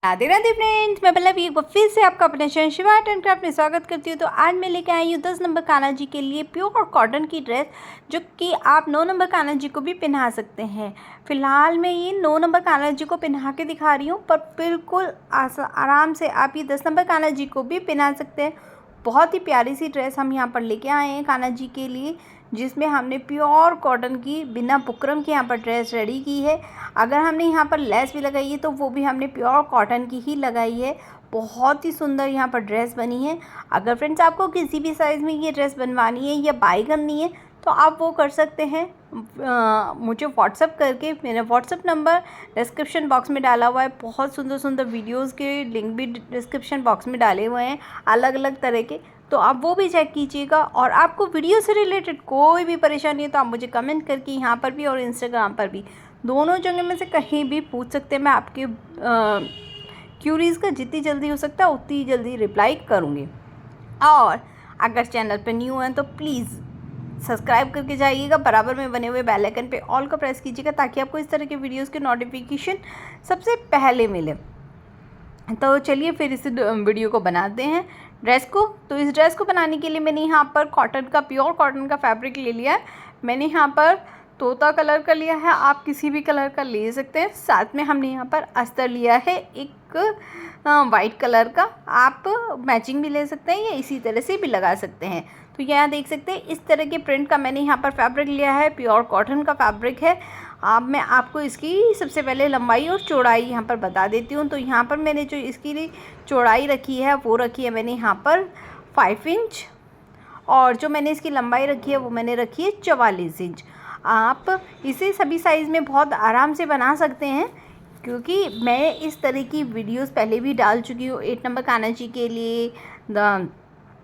Radhe Radhe friends, मैं पल्लवी एक बार फिर से आपका अपने channel Shiva art and craft में स्वागत करती हूँ। तो आज मैं लेके आई हूँ 10 नंबर कान्हा जी के लिए प्योर कॉटन की ड्रेस, जो कि आप 9 नंबर कान्हा जी को भी पहना सकते हैं। फिलहाल मैं ये 9 नंबर कान्हा जी को पहना के दिखा रही हूँ, पर बिल्कुल आराम से आप ये 10 नंबर कान्हा जी को भी पहना सकते हैं। बहुत ही प्यारी सी ड्रेस हम यहाँ पर लेके आए हैं कान्हा जी के लिए, जिसमें हमने प्योर कॉटन की बिना बुकरम के यहाँ पर ड्रेस रेडी की है। अगर हमने यहाँ पर लेस भी लगाई है तो वो भी हमने प्योर कॉटन की ही लगाई है। बहुत ही सुंदर यहाँ पर ड्रेस बनी है। अगर फ्रेंड्स आपको किसी भी साइज़ में ये ड्रेस बनवानी है या बाई करनी है तो आप वो कर सकते हैं। मुझे व्हाट्सअप करके, मेरा व्हाट्सअप नंबर डिस्क्रिप्शन बॉक्स में डाला हुआ है। बहुत सुंदर सुंदर वीडियोस के लिंक भी डिस्क्रिप्शन बॉक्स में डाले हुए हैं अलग अलग तरह के, तो आप वो भी चेक कीजिएगा। और आपको वीडियो से रिलेटेड कोई भी परेशानी है तो आप मुझे कमेंट करके यहाँ पर भी और इंस्टाग्राम पर भी, दोनों जगह में से कहीं भी पूछ सकते हैं। मैं आपके क्यूरीज़ का जितनी जल्दी हो सकता है उतनी जल्दी रिप्लाई करूँगी। और अगर चैनल पर न्यू हैं तो प्लीज़ सब्सक्राइब करके जाइएगा, बराबर में बने हुए बेल आइकन पे ऑल का प्रेस कीजिएगा, ताकि आपको इस तरह के वीडियोस के नोटिफिकेशन सबसे पहले मिले। तो चलिए फिर इस वीडियो को बनाते हैं, ड्रेस को। तो इस ड्रेस को बनाने के लिए मैंने यहाँ पर कॉटन का, प्योर कॉटन का फैब्रिक ले लिया है। मैंने यहाँ पर तोता कलर का लिया है, आप किसी भी कलर का ले सकते हैं। साथ में हमने यहाँ पर अस्तर लिया है एक वाइट कलर का, आप मैचिंग भी ले सकते हैं या इसी तरह से भी लगा सकते हैं। तो यहाँ देख सकते हैं इस तरह के प्रिंट का मैंने यहाँ पर फैब्रिक लिया है, प्योर कॉटन का फैब्रिक है। अब मैं आपको इसकी सबसे पहले लंबाई और चौड़ाई यहाँ पर बता देती हूँ। तो यहाँ पर मैंने जो इसकी चौड़ाई रखी है वो रखी है मैंने यहाँ पर 5 इंच, और जो मैंने इसकी लंबाई रखी है वो मैंने रखी है 44 इंच। आप इसे सभी साइज़ में बहुत आराम से बना सकते हैं, क्योंकि मैं इस तरह की वीडियोस पहले भी डाल चुकी हूँ 8 नंबर कान्हा जी के लिए,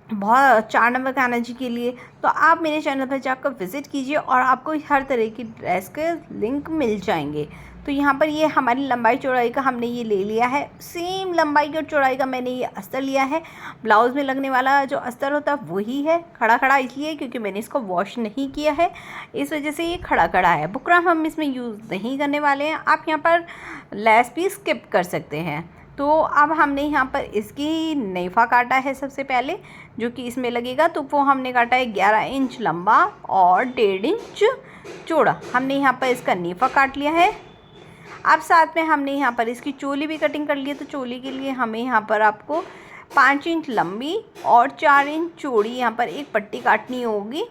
बहुत 4 नंबर कान्हा जी के लिए। तो आप मेरे चैनल पर जाकर विज़िट कीजिए और आपको हर तरह की ड्रेस के लिंक मिल जाएंगे। तो यहाँ पर ये हमारी लंबाई चौड़ाई का हमने ये ले लिया है। सेम लंबाई और चौड़ाई का मैंने ये अस्तर लिया है। ब्लाउज़ में लगने वाला जो अस्तर होता है वही है, खड़ा खड़ा इसलिए क्योंकि मैंने इसको वॉश नहीं किया है, इस वजह से ये खड़ा खड़ा है। बुकरम हम इसमें यूज़ नहीं करने वाले हैं। आप यहाँ पर लेस भी स्किप कर सकते हैं। तो अब हमने यहाँ पर इसकी नेफा काटा है सबसे पहले, जो कि इसमें लगेगा। तो वो हमने काटा है 11 इंच लंबा और 1.5 इंच चौड़ा। हमने यहाँ पर इसका नेफा काट लिया है। अब साथ में हमने यहाँ पर इसकी चोली भी कटिंग कर ली है। तो चोली के लिए हमें यहाँ पर आपको 5 इंच लंबी और 4 इंच चौड़ी यहाँ पर एक पट्टी काटनी होगी।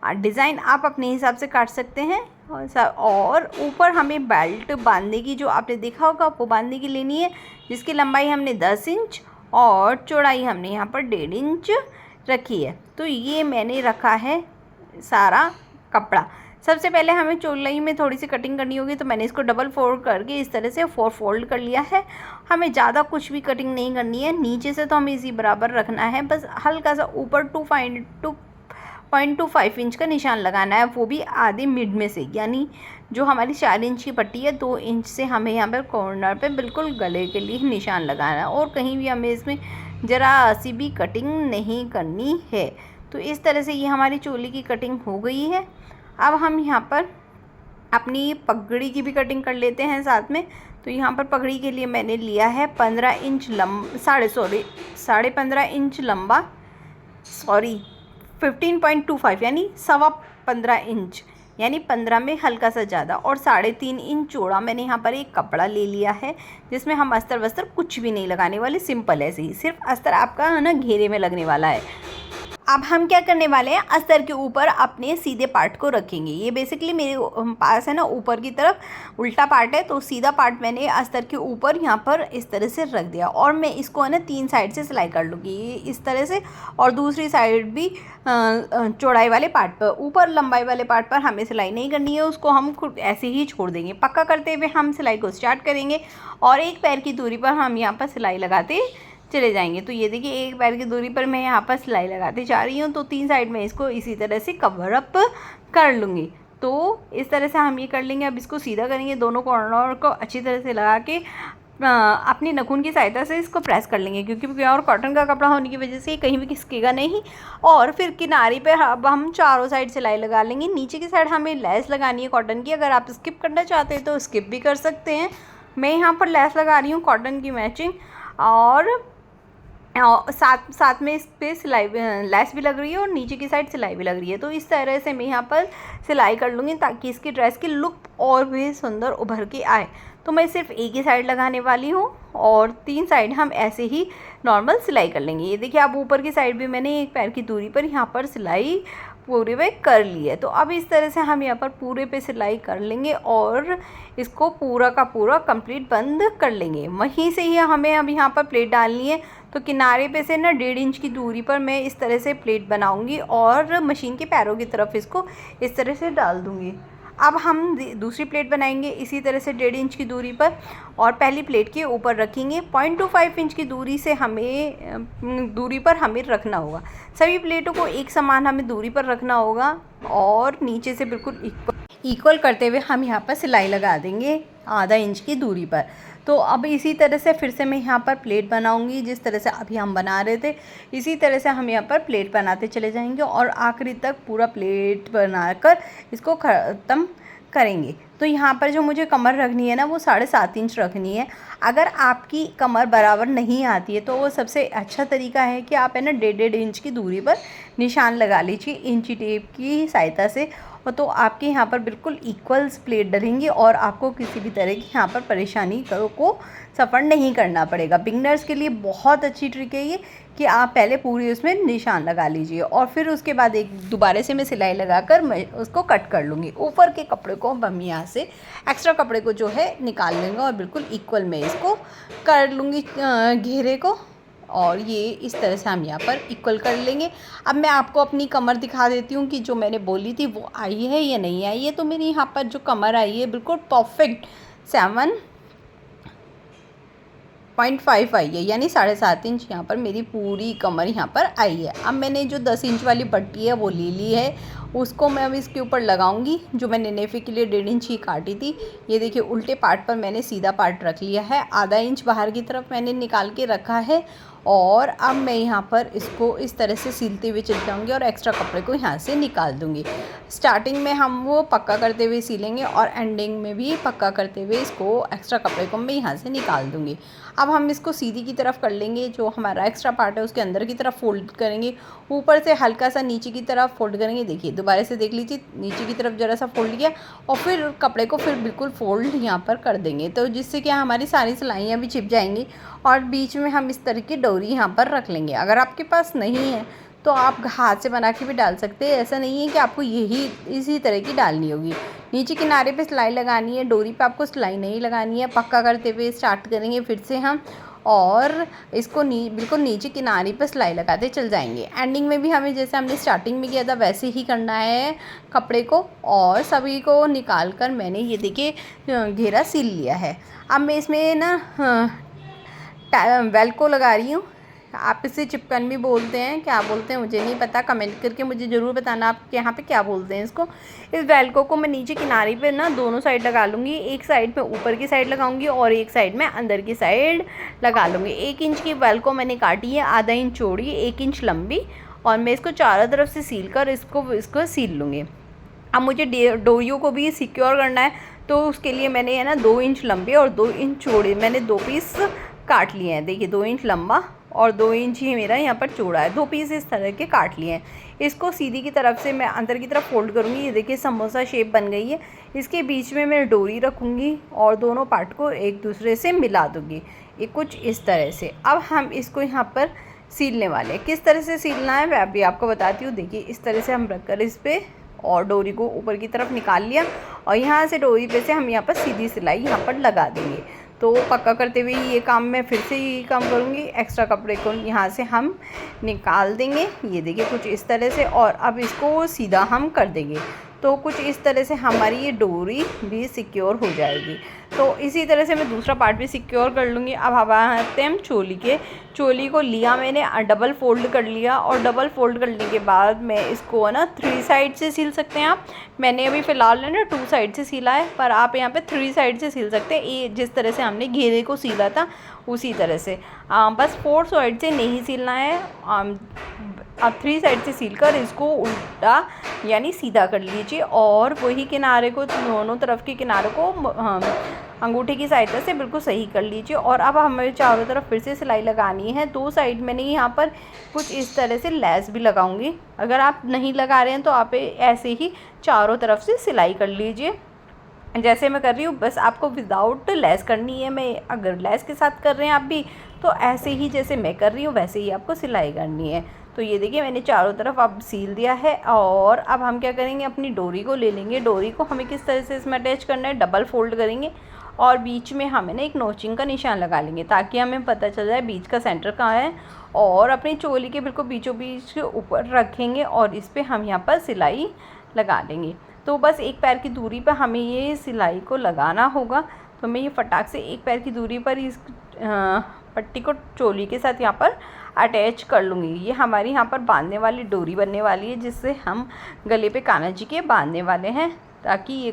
डिज़ाइन आप अपने हिसाब से काट सकते हैं। और ऊपर हमें बेल्ट बांधने की, जो आपने देखा होगा वो बांधने की लेनी है, जिसकी लंबाई हमने 10 इंच और चौड़ाई हमने यहाँ पर 1.5 इंच रखी है। तो ये मैंने रखा है सारा कपड़ा। सबसे पहले हमें चौड़ाई में थोड़ी सी कटिंग करनी होगी, तो मैंने इसको डबल फोल्ड करके इस तरह से 4 फोल्ड कर लिया है। हमें ज़्यादा कुछ भी कटिंग नहीं करनी है, नीचे से तो हमें इसी बराबर रखना है, बस हल्का सा ऊपर 2.25 इंच का निशान लगाना है, वो भी आधे मिड में से, यानी जो हमारी 4 इंच की पट्टी है 2 इंच से हमें यहाँ पर कॉर्नर पे बिल्कुल गले के लिए निशान लगाना है, और कहीं भी हमें इसमें ज़रा सी भी कटिंग नहीं करनी है। तो इस तरह से ये हमारी चोली की कटिंग हो गई है। अब हम यहाँ पर अपनी पगड़ी की भी कटिंग कर लेते हैं साथ में। तो यहाँ पर पगड़ी के लिए मैंने लिया है 15 इंच साढ़े 15 इंच लंबा, 15.25 यानी 15.25 इंच, यानी 15 में हल्का सा ज़्यादा, और 3.5 इंच चौड़ा मैंने यहाँ पर एक कपड़ा ले लिया है, जिसमें हम अस्तर वस्तर कुछ भी नहीं लगाने वाले, सिंपल ऐसे ही, सिर्फ अस्तर आपका है ना घेरे में लगने वाला है। अब हम क्या करने वाले हैं, अस्तर के ऊपर अपने सीधे पार्ट को रखेंगे। ये बेसिकली मेरे पास है ना ऊपर की तरफ उल्टा पार्ट है, तो सीधा पार्ट मैंने अस्तर के ऊपर यहाँ पर इस तरह से रख दिया, और मैं इसको है ना 3 साइड से सिलाई कर लूँगी इस तरह से, और दूसरी साइड भी चौड़ाई वाले पार्ट पर, ऊपर लंबाई वाले पार्ट पर हमें सिलाई नहीं करनी है, उसको हम खुद ऐसे ही छोड़ देंगे। पक्का करते हुए हम सिलाई को स्टार्ट करेंगे, और एक पैर की दूरी पर हम यहाँ पर सिलाई लगाते चले जाएंगे। तो ये देखिए एक पैर की दूरी पर मैं यहाँ पर सिलाई लगाती जा रही हूँ। तो 3 साइड में इसको इसी तरह से कवर अप कर लूँगी। तो इस तरह से हम ये कर लेंगे। अब इसको सीधा करेंगे, दोनों कॉर्नर को अच्छी तरह से लगा के अपनी नाखून की सहायता से इसको प्रेस कर लेंगे, क्योंकि प्योर कॉटन का कपड़ा होने की वजह से ये कहीं भी खिसकेगा नहीं। और फिर किनारे पे अब हम चारों साइड सिलाई लगा लेंगे। नीचे की साइड हमें लेस लगानी है कॉटन की, अगर आप स्किप करना चाहते हैं तो स्किप भी कर सकते हैं। मैं यहाँ पर लेस लगा रही हूँ कॉटन की मैचिंग, और साथ में इस पर सिलाई लेस भी लग रही है और नीचे की साइड सिलाई भी लग रही है। तो इस तरह से मैं यहाँ पर सिलाई कर लूँगी ताकि इसकी ड्रेस की लुक और भी सुंदर उभर के आए। तो मैं सिर्फ एक ही साइड लगाने वाली हूँ और 3 साइड हम ऐसे ही नॉर्मल सिलाई कर लेंगे। ये देखिए, अब ऊपर की साइड भी मैंने 1 पैर की दूरी पर यहाँ पर सिलाई पूरे पे कर ली है। तो अब इस तरह से हम यहाँ पर पूरे पे सिलाई कर लेंगे और इसको पूरा का पूरा कंप्लीट बंद कर लेंगे। वहीं से ही हमें अब यहाँ पर प्लेट डालनी है। तो किनारे पे से ना 1.5 इंच की दूरी पर मैं इस तरह से प्लेट बनाऊंगी और मशीन के पैरों की तरफ इसको इस तरह से डाल दूंगी। अब हम दूसरी प्लेट बनाएंगे इसी तरह से 1.5 इंच की दूरी पर, और पहली प्लेट के ऊपर रखेंगे। 0.25 इंच की दूरी से दूरी पर हमें रखना होगा। सभी प्लेटों को एक समान हमें दूरी पर रखना होगा और नीचे से बिल्कुल इक्वल करते हुए हम यहाँ पर सिलाई लगा देंगे आधा इंच की दूरी पर। तो अब इसी तरह से फिर से मैं यहाँ पर प्लेट बनाऊंगी, जिस तरह से अभी हम बना रहे थे इसी तरह से हम यहाँ पर प्लेट बनाते चले जाएंगे और आखिरी तक पूरा प्लेट बनाकर इसको ख़त्म करेंगे। तो यहाँ पर जो मुझे कमर रखनी है ना, वो 7.5 इंच रखनी है। अगर आपकी कमर बराबर नहीं आती है तो वो सबसे अच्छा तरीका है कि आप है ना 1.5 इंच की दूरी पर निशान लगा लीजिए इंची टेप की सहायता से। और तो आपके यहाँ पर बिल्कुल इक्वल प्लेट डलेंगी और आपको किसी भी तरह की यहाँ पर परेशानी को सफ़र नहीं करना पड़ेगा। बिगनर्स के लिए बहुत अच्छी ट्रिक है ये कि आप पहले पूरी उसमें निशान लगा लीजिए और फिर उसके बाद एक दोबारा से मैं सिलाई लगाकर मैं उसको कट कर लूँगी। ऊपर के कपड़े को हम यहाँ से एक्स्ट्रा कपड़े को जो है निकाल लेंगे और बिल्कुल इक्वल में इसको कर लूँगी घेरे को, और ये इस तरह से हम यहाँ पर इक्वल कर लेंगे। अब मैं आपको अपनी कमर दिखा देती हूँ कि जो मैंने बोली थी वो आई है या नहीं आई है। तो मेरी यहाँ पर जो कमर आई है बिल्कुल परफेक्ट 7.5 आई है, यानी 7.5 इंच यहाँ पर मेरी पूरी कमर यहाँ पर आई है। अब मैंने जो 10 इंच वाली पट्टी है वो ले ली है, उसको मैं अब इसके ऊपर लगाऊंगी। जो मैंने नेफे के लिए 1.5 इंच ही काटी थी, ये देखिए उल्टे पार्ट पर मैंने सीधा पार्ट रख लिया है। आधा इंच बाहर की तरफ मैंने निकाल के रखा है और अब मैं यहाँ पर इसको इस तरह से सीलते हुए चल जाऊँगी और एक्स्ट्रा कपड़े को यहाँ से निकाल दूँगी। स्टार्टिंग में हम वो पक्का करते हुए सीलेंगे और एंडिंग में भी पक्का करते हुए इसको एक्स्ट्रा कपड़े को मैं यहाँ से निकाल दूँगी। अब हम इसको सीधी की तरफ कर लेंगे, जो हमारा एक्स्ट्रा पार्ट है उसके अंदर की तरफ फोल्ड करेंगे, ऊपर से हल्का सा नीचे की तरफ फोल्ड करेंगे। देखिए दोबारा से देख लीजिए, नीचे की तरफ ज़रा सा फोल्ड किया और फिर कपड़े को फिर बिल्कुल फोल्ड यहाँ पर कर देंगे, तो जिससे क्या हमारी सारी सिलाइयाँ भी छिप जाएंगी। और बीच में हम इस तरह की डोरी यहाँ पर रख लेंगे। अगर आपके पास नहीं है तो आप हाथ से बना के भी डाल सकते हैं, ऐसा नहीं है कि आपको इसी तरह की डालनी होगी। नीचे किनारे पे सिलाई लगानी है, डोरी पे आपको सिलाई नहीं लगानी है। पक्का करते हुए स्टार्ट करेंगे फिर से हम, और इसको बिल्कुल नीचे किनारे पर सिलाई लगाते चल जाएंगे। एंडिंग में भी हमें जैसे हमने स्टार्टिंग में किया था वैसे ही करना है कपड़े को, और सभी को निकाल कर मैंने ये देखिए घेरा सिल लिया है। अब मैं इसमें ना वेल्को लगा रही हूँ। आप इसे चिपकन भी बोलते हैं, क्या बोलते हैं मुझे नहीं पता, कमेंट करके मुझे ज़रूर बताना आप यहाँ पे क्या बोलते हैं इसको। इस वेल्को को मैं नीचे किनारे पे ना दोनों साइड लगा लूँगी। एक साइड पे ऊपर की साइड लगाऊंगी और एक साइड में अंदर की साइड लगा लूँगी। 1 इंच की वेल्को मैंने काटी है, आधा इंच चौड़ी 1 इंच लंबी, और मैं इसको चारों तरफ से सील कर इसको सील लूँगी। अब मुझे डोरियों को भी सिक्योर करना है, तो उसके लिए मैंने है ना 2 इंच लंबे और 2 इंच चौड़े मैंने 2 पीस काट लिए हैं। देखिए 2 इंच लंबा और 2 इंच ही मेरा यहाँ पर चौड़ा है, 2 पीस इस तरह के काट लिए हैं। इसको सीधी की तरफ से मैं अंदर की तरफ फोल्ड करूँगी। ये देखिए समोसा शेप बन गई है। इसके बीच में मैं डोरी रखूँगी और दोनों पार्ट को एक दूसरे से मिला दूँगी, ये कुछ इस तरह से। अब हम इसको यहाँ पर सीलने वाले हैं। किस तरह से सीलना है मैं अभी आपको बताती हूँ। देखिए इस तरह से हम रखकर इस पर और डोरी को ऊपर की तरफ निकाल लिया और यहाँ से डोरी पे से हम यहाँ पर सीधी सिलाई यहाँ पर लगा देंगे। तो पक्का करते हुए ये काम मैं फिर से यही काम करूँगी। एक्स्ट्रा कपड़े को यहाँ से हम निकाल देंगे, ये देखिए कुछ इस तरह से, और अब इसको सीधा हम कर देंगे। तो कुछ इस तरह से हमारी ये डोरी भी सिक्योर हो जाएगी। तो इसी तरह से मैं दूसरा पार्ट भी सिक्योर कर लूँगी। अब हम आते हैं चोली को लिया मैंने, डबल फोल्ड कर लिया, और डबल फोल्ड करने के बाद मैं इसको ना 3 साइड से सिल सकते हैं आप। मैंने अभी फ़िलहाल ना 2 साइड से सिला है, पर आप यहाँ पे 3 साइड से सिल सकते हैं। ये जिस तरह से हमने घेरे को सिला था उसी तरह से, बस 4 साइड से नहीं सिलना है। अब 3 साइड से सील कर इसको उल्टा यानी सीधा कर लीजिए और वही किनारे को, दोनों तरफ के किनारे को अंगूठे की सहायता से बिल्कुल सही कर लीजिए। और अब हमें चारों तरफ फिर से सिलाई लगानी है। 2 साइड मैंने यहाँ पर कुछ इस तरह से लैस भी लगाऊंगी। अगर आप नहीं लगा रहे हैं तो आप ऐसे ही चारों तरफ से सिलाई कर लीजिए जैसे मैं कर रही हूँ। बस आपको विदाउट लैस करनी है। मैं अगर लैस के साथ कर रहे हैं आप भी तो ऐसे ही जैसे मैं कर रही हूँ वैसे ही आपको सिलाई करनी है। तो ये देखिए मैंने चारों तरफ अब सील दिया है। और अब हम क्या करेंगे, अपनी डोरी को ले लेंगे। डोरी को हमें किस तरह से इसमें अटैच करना है, डबल फोल्ड करेंगे और बीच में हमें ना एक नोचिंग का निशान लगा लेंगे ताकि हमें पता चल जाए बीच का सेंटर कहाँ है। और अपनी चोली के बिल्कुल बीचों बीच के ऊपर रखेंगे और इस पर हम यहाँ पर सिलाई लगा लेंगे। तो बस एक पैर की दूरी पर हमें ये सिलाई को लगाना होगा। तो मैं ये फटाक से एक पैर की दूरी पर इस पट्टी को चोली के साथ यहाँ पर अटैच कर लूँगी। ये हमारी यहाँ पर बांधने वाली डोरी बनने वाली है जिससे हम गले पे कान्हा जी के बांधने वाले हैं ताकि ये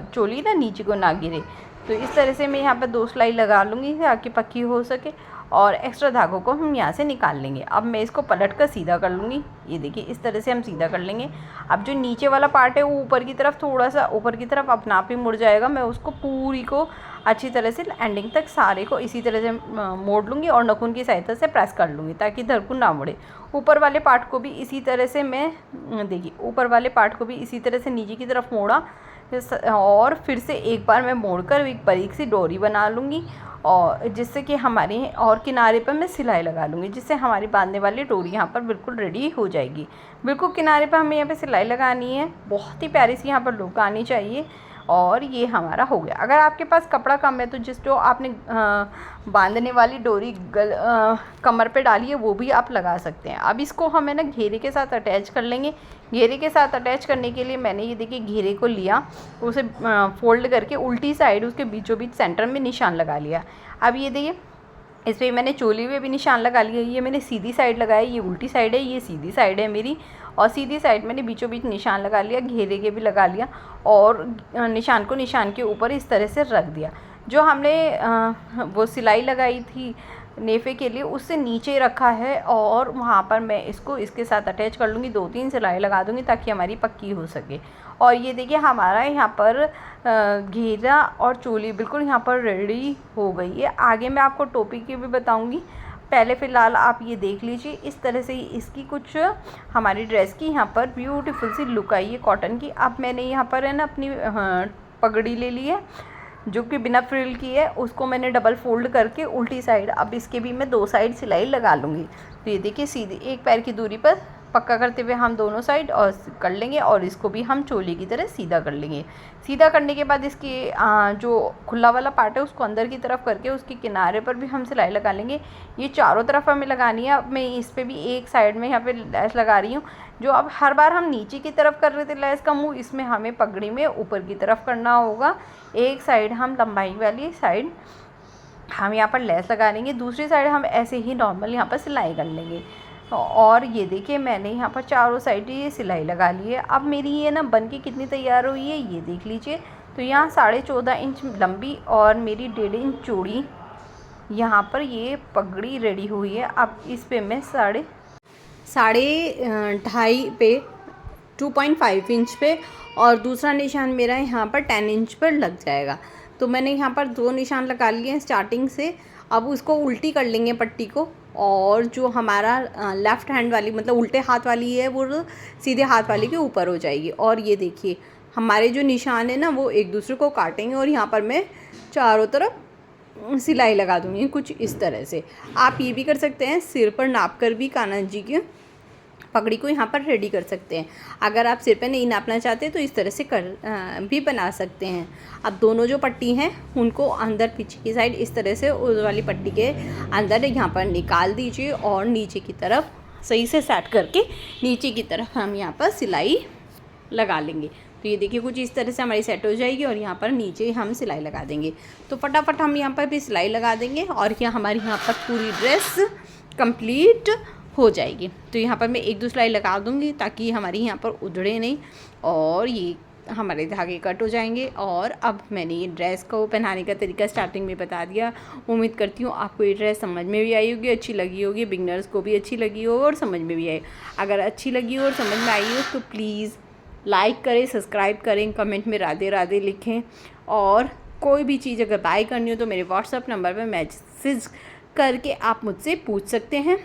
चोली ना नीचे को ना गिरे। तो इस तरह से मैं यहाँ पर 2 सिलाई लगा लूँगी ताकि पक्की हो सके और एक्स्ट्रा धागों को हम यहाँ से निकाल लेंगे। अब मैं इसको पलट कर सीधा कर लूँगी। ये देखिए इस तरह से हम सीधा कर लेंगे। अब जो नीचे वाला पार्ट है वो ऊपर की तरफ थोड़ा सा ऊपर की तरफ अपना आप ही मुड़ जाएगा। मैं उसको पूरी को अच्छी तरह से एंडिंग तक सारे को इसी तरह से मोड़ लूँगी और नाखून की सहायता से प्रेस कर लूँगी ताकि धड़कन ना मुड़े। ऊपर वाले पार्ट को भी इसी तरह से मैं देखिए ऊपर वाले पार्ट को भी इसी तरह से नीचे की तरफ मोड़ा और फिर से एक बार मैं मोड़कर एक बारीक सी डोरी बना लूँगी और जिससे कि हमारे और किनारे पर मैं सिलाई लगा लूँगी जिससे हमारी बांधने वाली डोरी यहाँ पर बिल्कुल रेडी हो जाएगी। बिल्कुल किनारे पर हमें यहाँ पे सिलाई लगानी है। बहुत ही प्यारी सी यहाँ पर लुक आनी चाहिए। और ये हमारा हो गया। अगर आपके पास कपड़ा कम है तो जो आपने बांधने वाली डोरी कमर पे डाली है वो भी आप लगा सकते हैं। अब इसको हमें ना घेरे के साथ अटैच कर लेंगे। घेरे के साथ अटैच करने के लिए मैंने ये देखिए घेरे को लिया, उसे फोल्ड करके उल्टी साइड उसके बीचों बीच सेंटर में निशान लगा लिया। अब ये देखिए इस पर मैंने चोली में भी निशान लगा लिया। ये मैंने सीधी साइड लगाया, ये उल्टी साइड है, ये सीधी साइड है मेरी। और सीधी साइड मैंने बीचों बीच निशान लगा लिया, घेरे के भी लगा लिया और निशान को निशान के ऊपर इस तरह से रख दिया। जो हमने वो सिलाई लगाई थी नेफे के लिए उससे नीचे रखा है और वहाँ पर मैं इसको इसके साथ अटैच कर लूँगी। 2-3 सिलाई लगा दूँगी ताकि हमारी पक्की हो सके। और ये देखिए हमारा यहाँ पर घेरा और चोली बिल्कुल यहाँ पर रेडी हो गई है। आगे मैं आपको टोपी की भी बताऊँगी। पहले फ़िलहाल आप ये देख लीजिए इस तरह से इसकी कुछ हमारी ड्रेस की यहाँ पर ब्यूटीफुल सी लुक आई है कॉटन की। अब मैंने यहाँ पर है ना अपनी पगड़ी ले ली है जो कि बिना फ्रिल की है, उसको मैंने डबल फोल्ड करके उल्टी साइड अब इसके भी मैं 2 साइड सिलाई लगा लूँगी। तो ये देखिए सीधी एक पैर की दूरी पर पक्का करते हुए हम दोनों साइड और कर लेंगे और इसको भी हम चोली की तरह सीधा कर लेंगे। सीधा करने के बाद इसकी जो खुला वाला पार्ट है उसको अंदर की तरफ करके उसके किनारे पर भी हम सिलाई लगा लेंगे। ये चारों तरफ हमें लगानी है। अब मैं इस पर भी एक साइड में यहाँ पे लैस लगा रही हूँ। जो अब हर बार हम नीचे की तरफ कर रहे थे लैस का मुँह, इसमें हमें पगड़ी में ऊपर की तरफ करना होगा। एक साइड हम लंबाई वाली साइड हम यहाँ पर लैस लगा लेंगे, दूसरी साइड हम ऐसे ही नॉर्मल यहाँ पर सिलाई कर लेंगे। और ये देखिए मैंने यहाँ पर चारों साइड ये सिलाई लगा ली है। अब मेरी ये ना बन के कितनी तैयार हुई है ये देख लीजिए। तो यहाँ 14.5 इंच लंबी और मेरी 1.5 इंच चौड़ी यहाँ पर ये पगड़ी रेडी हुई है। अब इस पे मैं साढ़े 2.5 पे 2.5 इंच पे और दूसरा निशान मेरा यहाँ पर 10 इंच पर लग जाएगा। तो मैंने यहाँ पर 2 निशान लगा लिए हैं स्टार्टिंग से। अब उसको उल्टी कर लेंगे पट्टी को और जो हमारा लेफ़्ट हैंड वाली मतलब उल्टे हाथ वाली है वो सीधे हाथ वाली के ऊपर हो जाएगी। और ये देखिए हमारे जो निशान है ना वो एक दूसरे को काटेंगे और यहाँ पर मैं चारों तरफ सिलाई लगा दूँगी कुछ इस तरह से। आप ये भी कर सकते हैं, सिर पर नाप कर भी कान्हा जी की पगड़ी को यहाँ पर रेडी कर सकते हैं। अगर आप सिर पे नहीं नापना चाहते तो इस तरह से भी बना सकते हैं। अब दोनों जो पट्टी हैं उनको अंदर पीछे की साइड इस तरह से उस वाली पट्टी के अंदर यहाँ पर निकाल दीजिए और नीचे की तरफ सही से सेट करके नीचे की तरफ हम यहाँ पर सिलाई लगा लेंगे। तो ये देखिए कुछ इस तरह से हमारी सेट हो जाएगी और यहाँ पर नीचे हम सिलाई लगा देंगे। तो फटाफट हम यहाँ पर भी सिलाई लगा देंगे और क्या हमारी यहाँ पर पूरी ड्रेस कंप्लीट हो जाएगी। तो यहाँ पर मैं 1-2 सिलाई लगा दूँगी ताकि हमारी यहाँ पर उधड़े नहीं और ये हमारे धागे कट हो जाएंगे। और अब मैंने ये ड्रेस को पहनाने का तरीका स्टार्टिंग में बता दिया। उम्मीद करती हूँ आपको ये ड्रेस समझ में भी आई होगी, अच्छी लगी होगी, बिगनर्स को भी अच्छी लगी हो और समझ में भी आई। अगर अच्छी लगी हो और समझ में आई हो तो प्लीज़ लाइक करें, सब्सक्राइब करें, कमेंट में राधे राधे लिखें और कोई भी चीज़ अगर बाय करनी हो तो मेरे व्हाट्सएप नंबर पर मैसेज करके आप मुझसे पूछ सकते हैं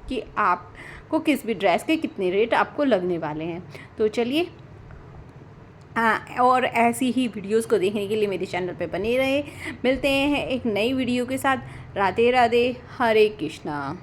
कि आपको किस भी ड्रेस के कितने रेट आपको लगने वाले हैं। तो चलिए, और ऐसी ही वीडियोस को देखने के लिए मेरे चैनल पे बने रहे। मिलते हैं एक नई वीडियो के साथ। राधे राधे, हरे कृष्णा।